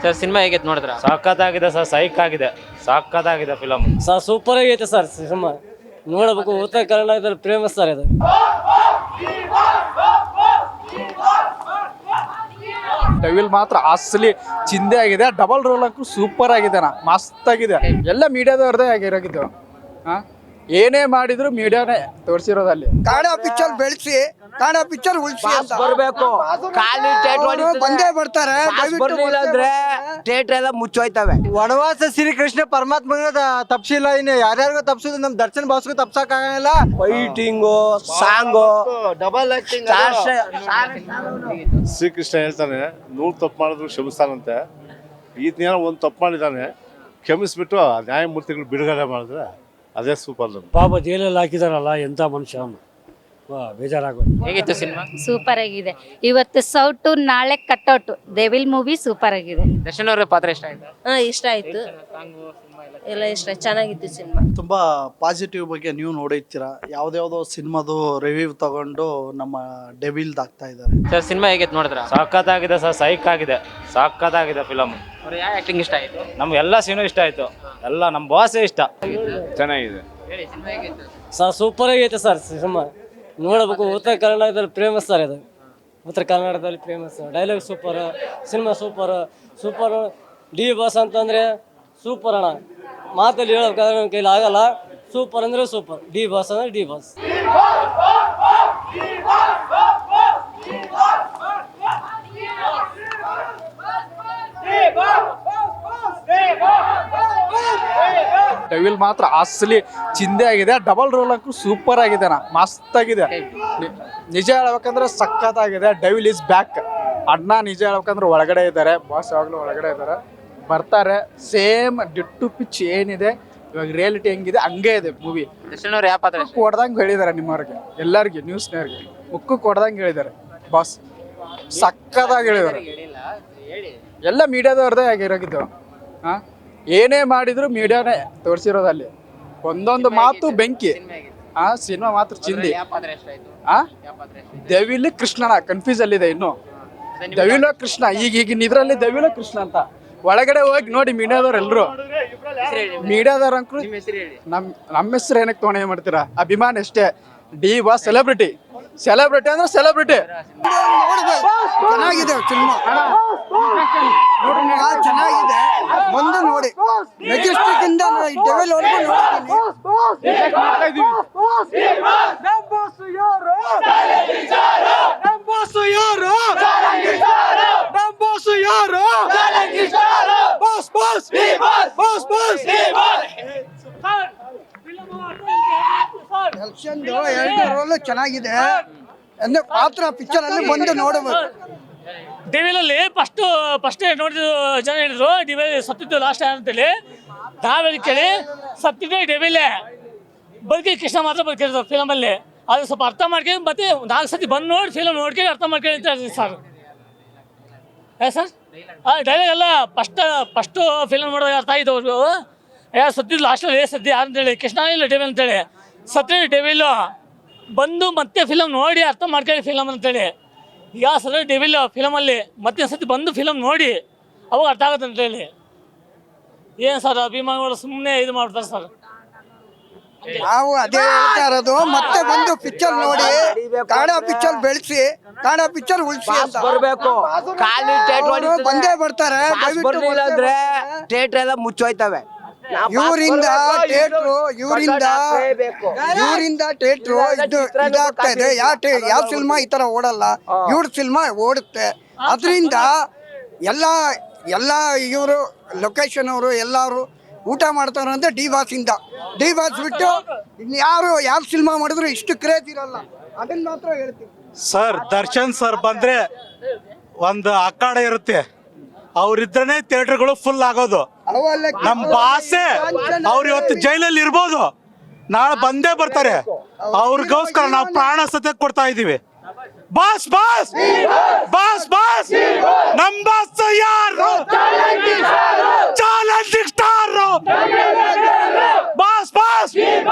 Sir cinema ಹೇಗಿತ್ತು ನೋಡಿದ್ರ? ಸಖತ್ತಾಗಿದೆ ಸರ್, ಸೈಕ್ ಆಗಿದೆ, ಸಖತ್ತಾಗಿದೆ ಫಿಲಮ್ ಸರ್. ಸೂಪರ್ ಆಗೈತೆ ಸರ್ ಸಿನಿಮಾ, ನೋಡಬೇಕು. ಉತ್ತರ ಕರ್ನಾಟಕದಲ್ಲಿ ಫೇಮಸ್ ಸರ್ ಇದು. ಡೆವಿಲ್ ಮಾತ್ರ ಅಸಲಿ ಚಿಂದೆ ಆಗಿದೆ. ಡಬಲ್ ರೋಲ್ ಅಂತೂ ಸೂಪರ್ ಆಗಿದೆ, ಮಸ್ತ್ ಆಗಿದೆ. ಎಲ್ಲ ಮೀಡಿಯಾದವ್ರದೇ ಆಗಿರೋಗಿದ್ದು. ಏನೇ ಮಾಡಿದ್ರು ಮೀಡಿಯಾನೇ ತೋರಿಸಿರೋದಲ್ಲಿ. ಕನ್ನಡ ಪಿಕ್ಚರ್ ಬೆಳೆಸಿ, ಕನ್ನಡ ಪಿಕ್ಚರ್ ಉಳಿಸಿ ಅಂತ ಬರ್ಬೇಕು. ಖಾಲಿ ಬಂದೇ ಬರ್ತಾರೆ. ಬರ್ಲಿಲ್ಲ ಅಂದ್ರೆ ಥಿಯೇಟರ್ ಎಲ್ಲ ಮುಚ್ಚೋಯ್ತವೆ. ವನವಾಸ ಶ್ರೀಕೃಷ್ಣ ಪರಮಾತ್ಮನ ತಪ್ಸಿಲ್ಲ, ಇನ್ನು ಯಾರ್ಯಾರಿಗೂ ತಪ್ಸುದು, ನಮ್ ದರ್ಶನ್ ಬಾಸ್ಗೂ ತಪ್ಸಕ್ ಆಗಲ್ಲ. Fighting, song, double acting. Shrikrishna ಹೇಳ್ತಾನೆ 100 ತಪ್ಪು ಮಾಡಿದ್ರು ಕ್ಷಮಿಸ್ತಾನಂತೆ. ಈತನೇನೋ ಒಂದು ತಪ್ಪು ಮಾಡಿದ್ದಾನೆ, ಕ್ಷಮಿಸ್ಬಿಟ್ಟು ನ್ಯಾಯಮೂರ್ತಿಗಳು ಬಿಡುಗಡೆ ಮಾಡಿದ್ರೆ ಅದೇ ಸೂಪರ್. ಪಾಪ ಜೈಲಲ್ಲಿ ಹಾಕಿದಾರಲ್ಲ, ಎಂತ ಮನುಷ್ಯ ಅವನು. ಬೇಜಾರಾಗೋದು. ಹೇಗಿತ್ತು ಸಿನಿಮಾ? ಸೂಪರ್ ಆಗಿದೆ. ಇವತ್ತು ಸೌಟು, ನಾಳೆ ಕಟ್ಔಟ್. ಡೆವಿಲ್ ಮೂವಿ ಸೂಪರ್ ಆಗಿದೆ. ದರ್ಶನ್ ಅವ್ರ ಪಾತ್ರ ಇಷ್ಟ ಆಯ್ತಾ? ಇಷ್ಟ ಆಯ್ತು, ಎಲ್ಲ ಇಷ್ಟ, ಚೆನ್ನಾಗಿತ್ತು ಸಿನಿಮಾ. ತುಂಬ ಪಾಸಿಟಿವ್ ಬಗ್ಗೆ ನೀವು ನೋಡಿರ್ತೀರಾ. ಯಾವ್ದ್ಯಾವ್ದೋ ಸಿನಿಮಾದು ರಿವ್ಯೂ ತಗೊಂಡು ನಮ್ಮ ಡೆವಿಲ್ದು ಆಗ್ತಾ ಇದ್ದಾರೆ. ಸರ್ ಸಿನಿಮಾ ಹೇಗಿತ್ತು ನೋಡಿದ್ರ? ಸಖತ್ತಾಗಿದೆ ಸರ್, ಸೈಕ್ ಆಗಿದೆ, ಸಖತ್ತಾಗಿದೆ ಫಿಲಮ್. ಅವ್ರ ಯಾವ ಆಕ್ಟಿಂಗ್ ಇಷ್ಟ ಆಯ್ತು? ನಮ್ಗೆ ಎಲ್ಲ ಸೀನು ಇಷ್ಟ ಆಯ್ತು, ಎಲ್ಲ ನಮ್ಮ ಬಾಸೇ ಇಷ್ಟ. ಚೆನ್ನಾಗಿದೆ. ಹೇಳಿ ಸಿನಿಮಾ ಹೇಗಿತ್ತು? ಸರ್ ಸೂಪರ್ ಆಗೈತೆ ಸರ್ ಸಿನಿಮಾ, ನೋಡಬೇಕು. ಉತ್ತರ ಕರ್ನಾಟಕದಲ್ಲಿ ಫೇಮಸ್ ಸರ್ ಇದು. ಉತ್ತರ ಕರ್ನಾಟಕದಲ್ಲಿ famous. Dialogue super, cinema super. Super D boss ಅಂತಂದರೆ ಸೂಪರ್ ಅಣ್ಣ. ಮಾತಲ್ಲಿ ಹೇಳೋಕ್ಕಾದ್ರೆ ನನ್ನ ಕೈಲಿ ಆಗಲ್ಲ. ಸೂಪರ್ ಅಂದರೆ ಸೂಪರ್. ಡಿ ಬಾಸ್ ಅಂದರೆ ಡಿ ಬಾಸ್. ಡೆವಿಲ್ ಮಾತ್ರ ಅಸಲಿ ಚಿಂದೆ ಆಗಿದೆ. ಡಬಲ್ ರೋಲ್ ಅಂತೂ ಸೂಪರ್ ಆಗಿದೆ, ಮಸ್ತ್ ಆಗಿದೆ. ನಿಜ ಹೇಳ್ಬೇಕಂದ್ರೆ ಸಖತ್ತಾಗಿದೆ. Devil is back. ಅಣ್ಣ ನಿಜ ಹೇಳ್ಬೇಕಂದ್ರೆ ಒಳಗಡೆ ಇದ್ದಾರೆ, ಬಾಸ್ ಯಾವಾಗಲೂ ಒಳಗಡೆ ಇದ್ದಾರೆ, ಬರ್ತಾರೆ. ಸೇಮ್ ಡಿಟ್ಟು ಪಿಚ್ ಏನಿದೆ ಇವಾಗ ರಿಯಾಲಿಟಿ ಹೆಂಗಿದೆ ಹಂಗೆ ಇದೆ ಮೂವಿ. ದರ್ಶನ್ ಅವ್ರ ಯಾವ ಪಾತ್ರ ಇಷ್ಟ? ಕೊಡ್ದಂಗೆ ಹೇಳಿದ್ದಾರೆ ನಿಮ್ಮವ್ರಿಗೆ, ಎಲ್ಲರಿಗೆ, ನ್ಯೂಸ್ನವ್ರಿಗೆ ಮುಕ್ಕು ಕೊಡ್ದಂಗೆ ಹೇಳಿದ್ದಾರೆ. ಬಾಸ್ ಸಖತ್ತಾಗಿ ಹೇಳಿದ್ದಾರೆ. ಎಲ್ಲ ಮೀಡಿಯಾದವ್ರದೇ ಆಗಿರೋಗಿದ್ದು. ಏನೇ ಮಾಡಿದ್ರು ಮೀಡಿಯಾನೇ ತೋರಿಸಿರೋದಲ್ಲಿ. ಒಂದೊಂದು ಮಾತು ಬೆಂಕಿ. ಸಿನಿಮಾ ಮಾತ್ರ ಚಿಂದಿ. ದೆವಿಲ್ ಕೃಷ್ಣನ ಕನ್ಫ್ಯೂಸ್ ಅಲ್ಲಿದೆ ಇನ್ನು. ದೆವಿಲ ಕೃಷ್ಣ ಈಗಿನ ಇದ್ರಲ್ಲಿ ದೆವಿಲ ಕೃಷ್ಣ ಅಂತ. ಒಳಗಡೆ ಹೋಗಿ ನೋಡಿ ಮೀಡಿಯಾದವ್ರು ಎಲ್ರು. ಮೀಡಿಯಾದವ್ರ ಅಂಕರು ನಮ್ಮ ಹೆಸರು ಏನಕ್ಕೆ ತೊಗೊಂಡು ಮಾಡ್ತೀರಾ? ಅಭಿಮಾನ ಅಷ್ಟೇ. D boss celebrity. ಸೆಲೆಬ್ರಿಟಿ ಅಂದ್ರೆ ಸೆಲೆಬ್ರಿಟಿ. ಚೆನ್ನಾಗಿದೆ ಸಿನಿಮಾ, ಚೆನ್ನಾಗಿದೆ. ಮುಂದೆ ನೋಡಿ, ಮೆಜೆಸ್ಟಿಕ್ ಇಂದ ಡೆವಿಲ್ ವರ್ಗು ನೋಡ್ತೀನಿ. ಎರಡು ರೋಲು ಚೆನ್ನಾಗಿದೆ ಅಂದ್ರೆ ಪಾತ್ರ ಪಿಕ್ಚರ್ ಅಲ್ಲಿ ಬಂದು ನೋಡಬೇಕು. ಡೆವಿಲ್ ಅಲ್ಲಿ ಫಸ್ಟ್ ನೋಡಿದ್ರು ಜನ ಹೇಳಿದ್ರು ಡೆವಿಲ್ ಸತ್ತಿದ್ದು ಲಾಸ್ಟ್ ಅಂತೇಳಿ. ನಾವೆಲ್ಲಿ ಕೇಳಿ ಸತ್ತಿದ್ದೆ ಡೆವಿಲೇ, ಬದುಕಿ ಕೃಷ್ಣ ಮಾತ್ರ ಬದುಕಿರ್ತಾರೆ ಫಿಲಮಲ್ಲಿ. ಅದು ಸ್ವಲ್ಪ ಅರ್ಥ ಮಾಡ್ಕೊಂಡು ಮತ್ತೆ 4 ಸತಿ ಬಂದು ನೋಡಿ ಫಿಲಮ್ ನೋಡ್ಕೊಂಡು ಅರ್ಥ ಮಾಡ್ಕೊಂಡು ಅಂತ ಹೇಳ್ತೀವಿ ಸರ್. ಸರ್ ಡೈಲಾಗ್ ಎಲ್ಲ ಫಸ್ಟು ಫಿಲಮ್ ನೋಡಿದಾಗ ಅರ್ಥ ಆಯ್ತು ಅವ್ರಿಗೂ. ಯಾರು ಸತ್ತಿದ್ದು ಲಾಸ್ಟಲ್ಲಿ ಸದ್ಯ ಯಾರು ಅಂತೇಳಿ, ಕೃಷ್ಣ ಇಲ್ಲ ಡೆವಿಲ್ ಅಂತೇಳಿ. ಸತ್ತಿದ್ದು ಡೆವಿಲು ಬಂದು ಮತ್ತೆ ಫಿಲಮ್ ನೋಡಿ ಅರ್ಥ ಮಾಡ್ಕೊಳ್ಳಿ ಫಿಲಮ್ ಅಂತೇಳಿ. ಈಗ ಸರ್ ಡೆವಿಲ್ ಫಿಲಮಲ್ಲಿ ಮತ್ತೆ ಸತಿ ಬಂದು ಫಿಲಮ್ ನೋಡಿ ಅವಾಗ ಅರ್ಥ ಆಗುತ್ತೆ ಅಂತೇಳಿ. ಏನು ಸರ್ ಅಭಿಮಾನಿಗಳು ಸುಮ್ಮನೆ ಇದು ಮಾಡ್ತಾರೆ ಸರ್. ನಾವು ಅದೇ ಹೇಳ್ತಾ ಇರೋದು, ಮತ್ತೆ ಬಂದು ಪಿಕ್ಚರ್ ನೋಡಿ, ಕನ್ನಡ ಪಿಕ್ಚರ್ ಬೆಳೆಸಿ, ಕನ್ನಡ ಪಿಕ್ಚರ್ ಉಳಿಸಿ ಅಂತ. ಬರ್ಬೇಕು. ಖಾಲಿ ಥಿಯೇಟರ್ ಬಂದೇ ಬರ್ತಾರೆ. ಬರ್ಲಿಲ್ಲ ಅಂದ್ರೆ ಥಿಯೇಟರ್ ಎಲ್ಲ ಮುಚ್ಚೋಯ್ತವೆ. ಇವರಿಂದ ಥಿಯೇಟ್ರು ಇದಾಗ್ತಾ ಇದೆ. ಯಾವ ಸಿನಿಮಾ ಈ ತರ ಓಡಲ್ಲ, ಇವ್ರ ಸಿನಿಮಾ ಓಡುತ್ತೆ. ಅದರಿಂದ ಎಲ್ಲ ಇವರು ಲೊಕೇಶನ್ ಅವರು ಎಲ್ಲಾರು ಊಟ ಮಾಡ್ತಾರೆ ಅಂದ್ರೆ ಡಿ ಬಾಸ್ ಬಿಟ್ಟು ಇನ್ಯಾರು ಯಾವ ಸಿನಿಮಾ ಮಾಡಿದ್ರು ಇಷ್ಟು ಕ್ರೇಜ್ ಇರಲ್ಲ. ಅದನ್ನ ಮಾತ್ರ ಹೇಳ್ತೀವಿ ಸರ್. ದರ್ಶನ್ ಸರ್ ಬಂದ್ರೆ ಒಂದು ಅಖಾಡ ಇರುತ್ತೆ, ಅವ್ರಿದ್ರೇ ಥಿಯೇಟರ್ಗಳು ಫುಲ್ ಆಗೋದು. ನಮ್ ಬಾಸೆ ಅವ್ರು ಇವತ್ತು ಜೈಲಲ್ಲಿ ಇರ್ಬೋದು, ನಾಳೆ ಬಂದೇ ಬರ್ತಾರೆ. ಅವ್ರಿಗೋಸ್ಕರ ನಾವು ಪ್ರಾಣ ಸತ್ಯ ಕೊಡ್ತಾ ಇದೀವಿ. ಬಾಸ್ ಬಾಸ್ ಬಾಸ್ ಬಾಸ್ ನಮ್ ಬಾಸ್ ಯಾರು? Challenging star boss boss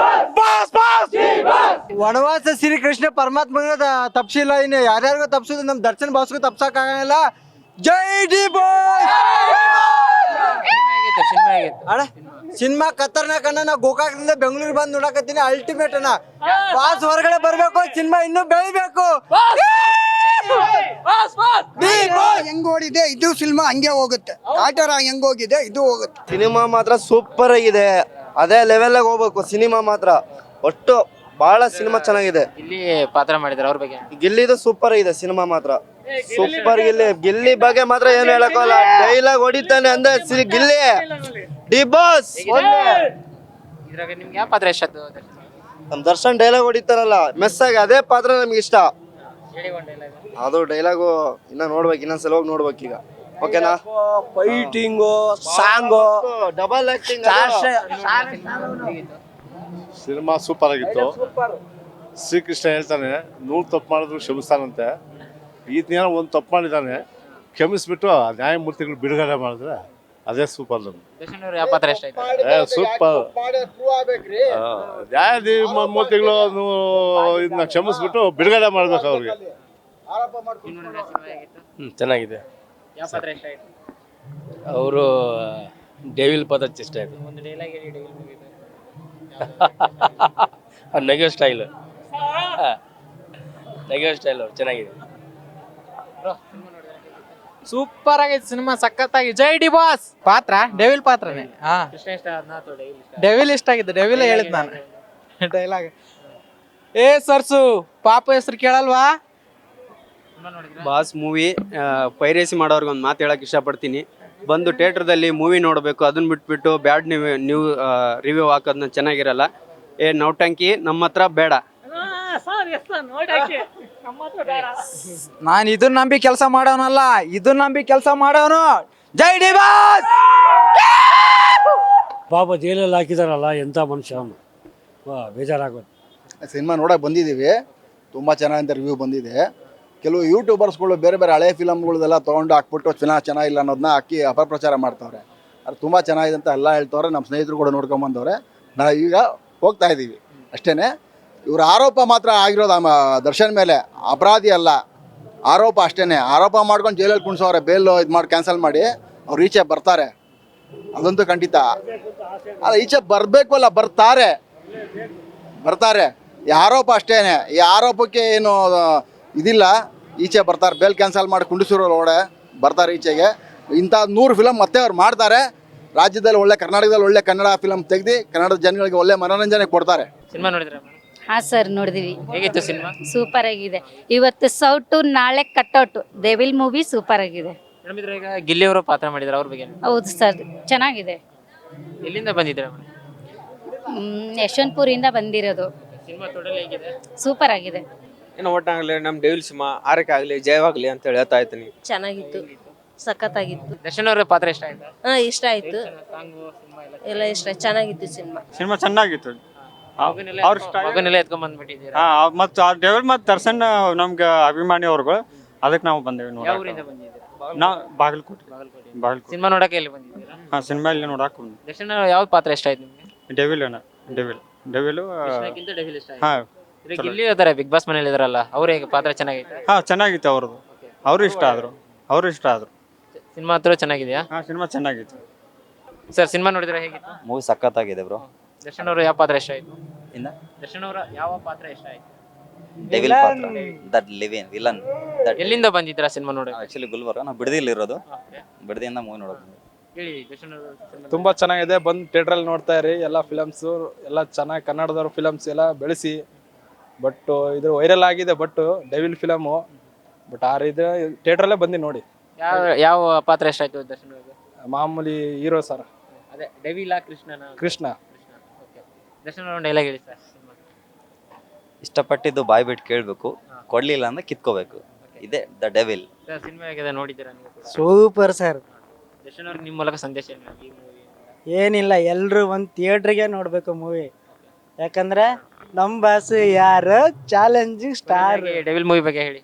boss boss. ವನವಾಸ ಶ್ರೀಕೃಷ್ಣ ಪರಮಾತ್ಮನ ತಪ್ಸಿಲ್ಲ, ಇನ್ನು ಯಾರ್ಯಾರಿಗೂ ತಪ್ಸುದು, ನಮ್ ದರ್ಶನ್ ಬಾಸ್ಗೂ ತಪ್ಸಕ್ ಆಗಲ್ಲ. ಜೈ ಡಿ ಬಾಸ್. ಅಣ್ಣ ಸಿನಿಮಾ ಖತರ್ನಾಕ್ ಅಣ್ಣ. ನಾ ಗೋಕಾಕದಿಂದ ಬೆಂಗಳೂರಿಗೆ ಬಂದು ನೋಡಕತ್ತೀನಿ. ಅಲ್ಟಿಮೇಟ್ ಅಣ್ಣ. ಬಾಸ್ ಹೊರಗಡೆ ಬರ್ಬೇಕು, ಸಿನಿಮಾ ಇನ್ನೂ ಬೆಳಿಬೇಕು. ಹೆಂಗ್ ಓಡಿದೆ ಇದು ಸಿನಿಮಾ ಹಂಗೆ ಹೋಗುತ್ತೆ. ಕಾಟರ ಹೆಂಗ್ ಹೋಗಿದೆ ಇದು ಹೋಗುತ್ತೆ. ಸಿನಿಮಾ ಮಾತ್ರ ಸೂಪರ್ ಆಗಿದೆ. ಅದೇ ಲೆವೆಲ್ಗೆ ಹೋಗ್ಬೇಕು ಸಿನಿಮಾ ಮಾತ್ರ. ಒಟ್ಟು ಬಹಳ ಸಿನಿಮಾ ಚೆನ್ನಾಗಿದೆ. ಇಲ್ಲಿ ಪಾತ್ರ ಮಾಡಿದಾರೆ ಅವ್ರ ಬಗ್ಗೆ ಗಿಲ್ಲಿದು ಸೂಪರ್ ಆಗಿದೆ ಸಿನಿಮಾ ಮಾತ್ರ. ಸೂಪರ್ ಗಿಲ್ಲಿ ಬಗ್ಗೆ ಮಾತ್ರ ಏನು ಹೇಳಕ್ಕೋಲ್ಲ. ಡೈಲಾಗ್ ಹೊಡಿತಾನೆ ಅಂದ್ರೆ ಗಿಲ್ಲಿ ಡಿ ಬಾಸ್. ಇದ್ರಾಗ ನಿಮ್ಗೆ ಯಾವ ಪಾತ್ರ ಇಷ್ಟ ಆಯ್ತು ದರ್ಶನ್? ನಮ್ ದರ್ಶನ್ ಡೈಲಾಗ್ ಹೊಡಿತಾರಲ್ಲ ಮೆಸ್ ಆಗಿ ಅದೇ ಪಾತ್ರ ನಮ್ಗೆ ಇಷ್ಟ. ಹೇಳಿ ಒಂದ್ dialogue. ಅದು ಡೈಲಾಗು ಇನ್ನ ನೋಡ್ಬೇಕು, ಇನ್ನೊಂದ್ಸಲ ಹೋಗಿ ನೋಡ್ಬೇಕು ಈಗ. ಓಕೆನಾ? Fighting, song, double acting. Cinema super ಆಗಿತ್ತು. ಶ್ರೀಕೃಷ್ಣ ಹೇಳ್ತಾನೆ 100 ತಪ್ಪು ಮಾಡಿದ್ರು ಕ್ಷಮಿಸ್ತಾನಂತೆ. ಈತನೇನೋ ಒಂದು ತಪ್ಪು ಮಾಡಿದ್ದಾನೆ, ಕ್ಷಮಿಸ್ಬಿಟ್ಟು ನ್ಯಾಯಮೂರ್ತಿಗಳು ಬಿಡುಗಡೆ ಮಾಡಿದ್ರೆ ಅದೇ ಸೂಪರ್. ನಮ್ಗೆ ದರ್ಶನ್ ಅವ್ರ ಯಾವ ಪಾತ್ರ ಇಷ್ಟ ಆಯ್ತು? ಸೂಪರ್. ನ್ಯಾಯಮೂರ್ತಿಗಳು ಇದನ್ನ ಕ್ಷಮಿಸ್ಬಿಟ್ಟು ಬಿಡುಗಡೆ ಮಾಡ್ಬೇಕು ಅವ್ರಿಗೆ. ಚೆನ್ನಾಗಿದೆ. ಯಾವ ಪಾತ್ರ ಇಷ್ಟ ಆಯ್ತು? ಅವರು ಡೆವಿಲ್ ಪಾತ್ರ ಇಷ್ಟ ಆಯ್ತು. ಒಂದು ಡೈಲಾಗ್ ಹೇಳಿ ಡೆವಿಲ್ ಮೂವಿ. ನಗೆಯೋ ಸ್ಟೈಲ್ ಚೆನ್ನಾಗಿದೆ. ಸೂಪರ್ ಆಗೈತೆ ಸಿನಿಮಾ, ಸಖತ್ತಾಗಿ. ಜೈ ಡಿ ಬಾಸ್. ಪಾತ್ರ ಡೆವಿಲ್ ಪಾತ್ರನೇ. ಹಾ, ಕೃಷ್ಣ ಇಷ್ಟ ಆದ್ನಾ ಅಥವಾ ಡೆವಿಲ್ ಇಷ್ಟ? ಡೆವಿಲ್ ಇಷ್ಟ ಆಗಿದೆ. ಡೆವಿಲ್ ಹೇಳಿದ್ ನಾನು ಡೈಲಾಗ್. ಏ ಸರ್ಸು ಪಾಪ ಹೆಸರು ಕೇಳಲ್ವಾ? ಬಾಸ್ ಮೂವಿ ಪೈರೇಸಿ ಮಾಡೋರ್ಗೆ ಒಂದು ಮಾತು ಹೇಳಕ್ಕೆ ಇಷ್ಟಪಡ್ತೀನಿ. ಬಂದು ಥಿಯೇಟ್ರದಲ್ಲಿ ಮೂವಿ ನೋಡಬೇಕು. ಅದನ್ನ ಬಿಟ್ಬಿಟ್ಟು ಬ್ಯಾಡ್ ನೀವು ರಿವ್ಯೂ ಹಾಕೋದನ್ನ ಚೆನ್ನಾಗಿರಲ್ಲ. ನೌಟಂಕಿ ನಮ್ಮ ಹತ್ರ ಬೇಡ. ನಾನು ಇದನ್ನ ನಂಬಿ ಕೆಲಸ ಮಾಡೋನಲ್ಲ, ಇದನ್ನ ನಂಬಿ ಕೆಲಸ ಮಾಡೋನು. ಜೈ ಡಿ ಬಾಸ್. ಪಾಪ ಜೈಲಲ್ಲಿ ಹಾಕಿದಾರಲ್ಲ, ಎಂಥ ಮನುಷ್ಯ ಅವನು. ಬೇಜಾರಾಗೋದು. ಸಿನಿಮಾ ನೋಡಕ್ಕೆ ಬಂದಿದ್ದೀವಿ. ತುಂಬ ಚೆನ್ನಾಗಿಂತ ರಿವ್ಯೂ ಬಂದಿದೆ. ಕೆಲವು ಯೂಟ್ಯೂಬರ್ಸ್ಗಳು ಬೇರೆ ಬೇರೆ ಹಳೆ ಫಿಲಮ್ಗಳದೆಲ್ಲ ತೊಗೊಂಡು ಹಾಕ್ಬಿಟ್ಟು ಚೆನ್ನಾಗಿಲ್ಲ ಅನ್ನೋದನ್ನ ಹಾಕಿ ಅಪಪ್ರಚಾರ ಮಾಡ್ತವ್ರೆ. ಅದು ತುಂಬ ಚೆನ್ನಾಗಿದೆ ಅಂತ ಎಲ್ಲ ಹೇಳ್ತವ್ರೆ. ನಮ್ಮ ಸ್ನೇಹಿತರು ಕೂಡ ನೋಡ್ಕೊಂಬಂದವ್ರೆ. ನಾವು ಈಗ ಹೋಗ್ತಾ ಇದ್ದೀವಿ ಅಷ್ಟೇ. ಇವ್ರ ಆರೋಪ ಮಾತ್ರ ಆಗಿರೋದು ದರ್ಶನ್ ಮೇಲೆ, ಅಪರಾಧಿ ಅಲ್ಲ, ಆರೋಪ ಅಷ್ಟೇ. ಆರೋಪ ಮಾಡ್ಕೊಂಡು ಜೈಲಲ್ಲಿ ಕುಣಿಸೋರೆ. ಬೇಲ್ ಇದು ಮಾಡಿ ಕ್ಯಾನ್ಸಲ್ ಮಾಡಿ ಅವ್ರು ಈಚೆ ಬರ್ತಾರೆ, ಅದಂತೂ ಖಂಡಿತ. ಅಲ್ಲ, ಈಚೆ ಬರಬೇಕು ಅಲ್ಲ, ಬರ್ತಾರೆ. ಈ ಆರೋಪ ಅಷ್ಟೇ. ಈ ಆರೋಪಕ್ಕೆ ಏನು ಇದಿಲ್ಲ. ಈಚೆ ಬರ್ತಾರೆ, ಬೇಲ್ ಕ್ಯಾನ್ಸಲ್ ಮಾಡಿ ಕುಂಡಿಸಿರೋ ಒಳಗಡೆ ಬರ್ತಾರೆ ಈಚೆಗೆ. ಇಂಥ 100 ಫಿಲಮ್ ಮತ್ತೆ ಅವ್ರು ಮಾಡ್ತಾರೆ. ರಾಜ್ಯದಲ್ಲಿ ಒಳ್ಳೆ, ಕರ್ನಾಟಕದಲ್ಲಿ ಒಳ್ಳೆ ಕನ್ನಡ ಫಿಲಮ್ ತೆಗೆದು ಕನ್ನಡದ ಜನಗಳಿಗೆ ಒಳ್ಳೆ ಮನೋರಂಜನೆ ಕೊಡ್ತಾರೆ. ಸಿನಿಮಾ ನೋಡಿದ್ರ? ಹಾ ಸರ್, ನೋಡಿದೀವಿ. ಹೇಗಿತ್ತು ಸಿನಿಮಾ? ಸೂಪರ್ ಆಗಿದೆ. ಇವತ್ತು ಸೌಟು, ನಾಳೆ ಕಟ್ಔಟ್. ಡೆವಿಲ್ ಮೂವಿ ಸೂಪರ್ ಆಗಿದೆ. ಮೇಡಮ್, ಇದ್ರಾಗ ಗಿಲ್ಲಿ ಅವರು ಪಾತ್ರ ಮಾಡಿದಾರೆ, ಅವ್ರ ಬಗ್ಗೆ? ಹೌದು ಸರ್, ಚೆನ್ನಾಗಿದೆ. ಎಲ್ಲಿಂದ ಬಂದಿದ್ದೀರಾ? ಯಶವಂತಪುರಿಂದ ಬಂದಿರೋದು. ಸಿನಿಮಾ ಟೋಟಲ್ ಹೇಗಿದೆ? ಸೂಪರ್ ಆಗಿದೆ. ಏನೋ ಒಟ್ಟಾಗಲಿ ನಮ್ಮ ಡೆವಿಲ್ ಸಿನಿಮಾ ಆರಕ್ಕೆ ಆಗಲಿ, ಜಯವಾಗಲಿ ಅಂತ ಹೇಳ್ತಾ ಇದ್ದೀನಿ. ಚೆನ್ನಾಗಿತ್ತು, ಸಖತ್ತಾಗಿತ್ತು. ದರ್ಶನ್ ಅವ್ರ ಪಾತ್ರ ಇಷ್ಟ ಆಯ್ತಾ? ಇಷ್ಟ ಆಯ್ತು. ಎಲ್ಲ ಇಷ್ಟ, ಚೆನ್ನಾಗಿತ್ತು ಸಿನಿಮಾ. ಸಿನಿಮಾ ಚೆನ್ನಾಗಿತ್ತು. ಮಗನೆಲ್ಲ ಎತ್ಕೊಂಡ್ ಬಂದ್ಬಿಟ್ಟಿದ್ದೀರಾ? ಮತ್ತು ಡೆವಿಲ್ ಮತ್ತು ದರ್ಶನ್ ನಮ್ಗೆ ಅಭಿಮಾನಿ ಅವ್ರುಗಳು, ಅದಕ್ಕೆ ನಾವು ಬಂದೇವಿ ನೋಡಿ. ಯಾವ ಊರಿಂದ ಬಂದಿದ್ದೀರಾ? ನಾವು ಬಾಗಲಕೋಟೆ. ಸಿನಿಮಾ ನೋಡಕ್ಕೆ ಎಲ್ಲಿ ಬಂದಿದ್ದೀರಾ? ಸಿನಿಮಾ ಇಲ್ಲಿ ನೋಡಕ್ಕೆ ಬಂದ್ವಿ. ದರ್ಶನ್ ಯಾವ ಪಾತ್ರ ಇಷ್ಟ ಆಯ್ತು ನಿಮ್ಗೆ? ಡೆವಿಲ್ ಕೃಷ್ಣಕ್ಕಿಂತ ಡೆವಿಲ್ ಇಷ್ಟ ಆಯ್ತು. ಇದ್ರಾಗ ಗಿಲ್ಲಿ ಇದ್ದಾರೆ, ಬಿಗ್ ಬಾಸ್ ಮನೇಲಿ ಇದಾರಲ್ಲ, ಅವ್ರ ಹೇಗೆ ಪಾತ್ರ ಚೆನ್ನಾಗೈತೆ? ಚೆನ್ನಾಗಿತ್ತು ಅವ್ರದ್ದು. ಅವರು ಇಷ್ಟ ಆದ್ರು. ಸಿನಿಮಾ ಹತ್ರ ಚೆನ್ನಾಗಿದೆಯಾ? ಸಿನಿಮಾ ಚೆನ್ನಾಗಿತ್ತು ಸರ್. ಸಿನಿಮಾ ನೋಡಿದ್ರೆ ಹೇಗಿತ್ತು? ಮೂವಿ ಸಖತ್ತಾಗಿದೆ ಬ್ರೋ. ದರ್ಶನ್ ಅವ್ರ ಯಾವ ಪಾತ್ರ ಇಷ್ಟ ಆಯ್ತು? ದರ್ಶನ್ ಅವರ ಯಾವ ಪಾತ್ರ ಇಷ್ಟ ಆಯ್ತು? ಡೆವಿಲ್ ಪಾತ್ರ, ದಟ್ ಲಿವಿನ್ ವಿಲನ್. ಎಲ್ಲಿಂದ ಬಂದಿದ್ದೀರಾ ಸಿನಿಮಾ ನೋಡಿ? ಆಕ್ಚುಲಿ ಗುಲ್ಬರ್ಗ, ನಾವು ಬಿಡದಿಯಲ್ಲಿ ಇರೋದು. ಬಿಡದಿಯಿಂದ ಮೂವಿ ನೋಡೋದು. ಹೇಳಿ ದರ್ಶನ್ ಅವರು. ತುಂಬಾ ಚೆನ್ನಾಗಿದೆ. ಬಂದು ಥಿಯೇಟ್ರಲ್ಲಿ ನೋಡ್ತಾ ಇರಿ. ಎಲ್ಲ ಫಿಲಮ್ಸು ಎಲ್ಲ ಚೆನ್ನಾಗಿ, ಕನ್ನಡದವ್ರ ಫಿಲಮ್ಸ್ ಎಲ್ಲ ಬೆಳೆಸಿ. ಬಟ್ ಇದು ವೈರಲ್ ಆಗಿದೆ. ಬಟ್ ಡೆವಿಲ್ ಫಿಲಮು, ಬಟ್ ಇದು ಥಿಯೇಟ್ರಲ್ಲೇ ಬಂದು ನೋಡಿ. ಯಾವ ಪಾತ್ರ ಇಷ್ಟ ಆಯ್ತು ದರ್ಶನ್ ಅವ್ರಿಗೆ? ಮಾಮೂಲಿ ಹೀರೋ ಸರ್. ಅದೇ ಡೆವಿಲ್ ಕೃಷ್ಣನ? ಕೃಷ್ಣ. ದರ್ಶನ್ ಅವ್ರ ಡೈಲಾಗ್ ಹೇಳಿ ಸರ್. ಇಷ್ಟಪಟ್ಟಿದ್ದು ಬಾಯ್ ಬಿಟ್ಟು ಕೇಳಬೇಕು, ಕೊಡ್ಲಿಲ್ಲ ಅಂದ್ರೆ ಕಿತ್ಕೋಬೇಕು. ಇದೇ ದ ಡೆವಿಲ್. ಸಿನಿಮಾ ಹೇಗಿದೆ, ನೋಡಿದ್ದೀರಾ ನೀವು? Super sir. ದರ್ಶನ್ ಅವ್ರಿಗೆ ನಿಮ್ಮ ಮೂಲಕ ಸಂದೇಶ ಏನು ಈ ಮೂವಿ? ಏನಿಲ್ಲ, ಎಲ್ಲರೂ ಒಂದು ಥಿಯೇಟ್ರಿಗೆ ನೋಡಬೇಕು ಮೂವಿ. ಯಾಕಂದ್ರೆ ನಮ್ಮ ಬಾಸು ಯಾರು ಚಾಲೆಂಜಿಂಗ್ ಸ್ಟಾರ್. ಡೆವಿಲ್ ಮೂವಿ ಬಗ್ಗೆ ಹೇಳಿ.